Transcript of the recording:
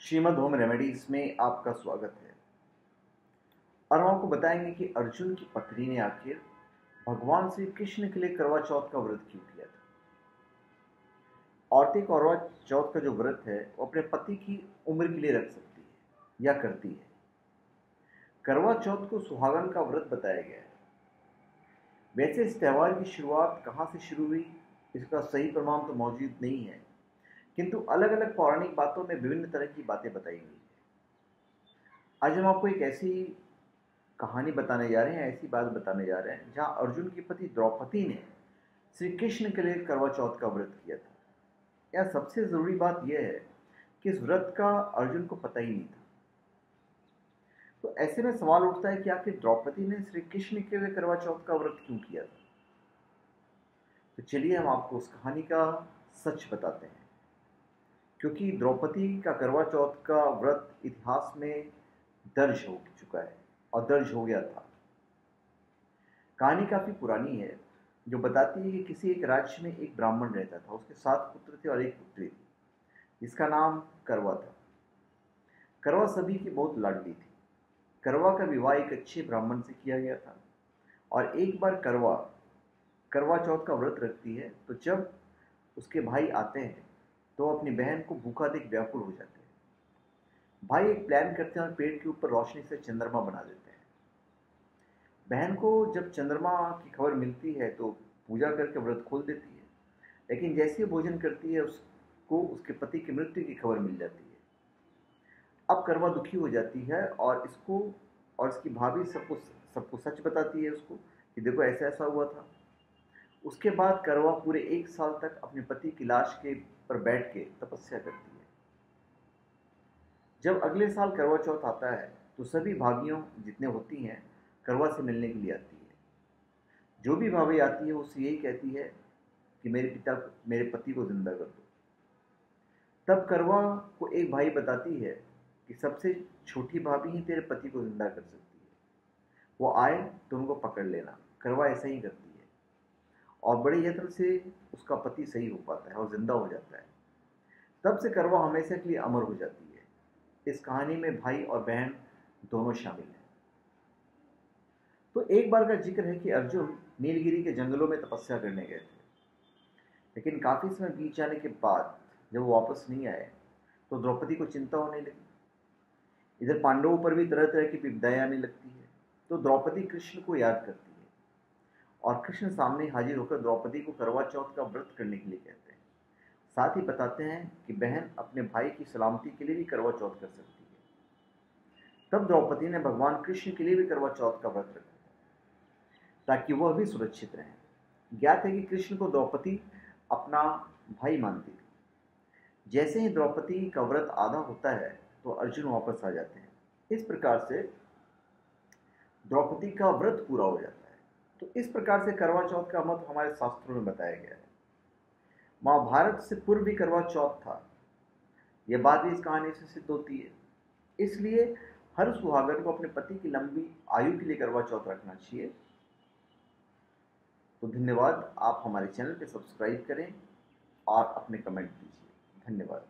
Shrimad home remedies में आपका स्वागत है। और हम आपको बताएंगे कि अर्जुन की पत्नी ने आखिर भगवान श्री कृष्ण के लिए करवा चौथ का व्रत क्यों किया था। औरतें करवा चौथ का जो व्रत है वो अपने पति की उम्र के लिए रख सकती है या करती है। करवा चौथ को सुहागन का व्रत बताया गया है। वैसे इस त्यौहार की शुरुआत कहाँ से शुरू हुई इसका सही प्रमाण तो मौजूद नहीं है, किंतु अलग अलग पौराणिक बातों में विभिन्न तरह की बातें बताई गई हैं। आज हम आपको एक ऐसी कहानी बताने जा रहे हैं, ऐसी बात बताने जा रहे हैं जहां अर्जुन की पति द्रौपदी ने श्री कृष्ण के लिए करवा चौथ का व्रत किया था। यह सबसे जरूरी बात यह है कि इस व्रत का अर्जुन को पता ही नहीं था। तो ऐसे में सवाल उठता है कि आखिर द्रौपदी ने श्री कृष्ण के लिए करवा चौथ का व्रत क्यों किया था। तो चलिए हम आपको उस कहानी का सच बताते हैं, क्योंकि द्रौपदी का करवा चौथ का व्रत इतिहास में दर्ज हो चुका है और दर्ज हो गया था। कहानी काफी पुरानी है, जो बताती है कि किसी एक राज्य में एक ब्राह्मण रहता था। उसके 7 पुत्र थे और एक पुत्री थी जिसका नाम करवा था। करवा सभी की बहुत लाडली थी। करवा का विवाह एक अच्छे ब्राह्मण से किया गया था और एक बार करवा चौथ का व्रत रखती है, तो जब उसके भाई आते हैं तो अपनी बहन को भूखा देख व्याकुल हो जाते हैं। भाई एक प्लान करते हैं और पेड़ के ऊपर रोशनी से चंद्रमा बना देते हैं। बहन को जब चंद्रमा की खबर मिलती है तो पूजा करके व्रत खोल देती है, लेकिन जैसे ही भोजन करती है उसको उसके पति की मृत्यु की खबर मिल जाती है। अब करवा दुखी हो जाती है और इसको और इसकी भाभी सबको सच बताती है उसको कि देखो ऐसा ऐसा हुआ था। उसके बाद करवा पूरे 1 साल तक अपने पति की लाश के पर बैठ के तपस्या करती है। जब अगले साल करवा चौथ आता है तो सभी भाभियों जितने होती हैं करवा से मिलने के लिए आती है। जो भी भाभी आती है उससे यही कहती है कि मेरे पति को जिंदा कर दो। तब करवा को एक भाई बताती है कि सबसे छोटी भाभी ही तेरे पति को जिंदा कर सकती है, वो आए तो उनको पकड़ लेना। करवा ऐसा ही करती है और बड़े यत्न से उसका पति सही हो पाता है और जिंदा हो जाता है। तब से करवा हमेशा के लिए अमर हो जाती है। इस कहानी में भाई और बहन दोनों शामिल हैं। तो एक बार का जिक्र है कि अर्जुन नीलगिरी के जंगलों में तपस्या करने गए थे, लेकिन काफी समय बीत जाने के बाद जब वो वापस नहीं आए तो द्रौपदी को चिंता होने लगी। इधर पांडवों पर भी तरह तरह की विपदाएं आने लगती है। तो द्रौपदी कृष्ण को याद करती है और कृष्ण सामने हाजिर होकर द्रौपदी को करवा चौथ का व्रत करने के लिए कहते हैं। साथ ही बताते हैं कि बहन अपने भाई की सलामती के लिए भी करवा चौथ कर सकती है। तब द्रौपदी ने भगवान कृष्ण के लिए भी करवा चौथ का व्रत रखा ताकि वह भी सुरक्षित रहें। ज्ञात है कि कृष्ण को द्रौपदी अपना भाई मानती थी। जैसे ही द्रौपदी का व्रत आधा होता है तो अर्जुन वापस आ जाते हैं। इस प्रकार से द्रौपदी का व्रत पूरा हो जाता है। तो इस प्रकार से करवा चौथ का महत्व हमारे शास्त्रों में बताया गया है। महाभारत से पूर्व भी करवा चौथ था, यह बात भी इस कहानी से सिद्ध होती है। इसलिए हर सुहागन को अपने पति की लंबी आयु के लिए करवा चौथ रखना चाहिए। तो धन्यवाद। आप हमारे चैनल पे सब्सक्राइब करें और अपने कमेंट दीजिए। धन्यवाद।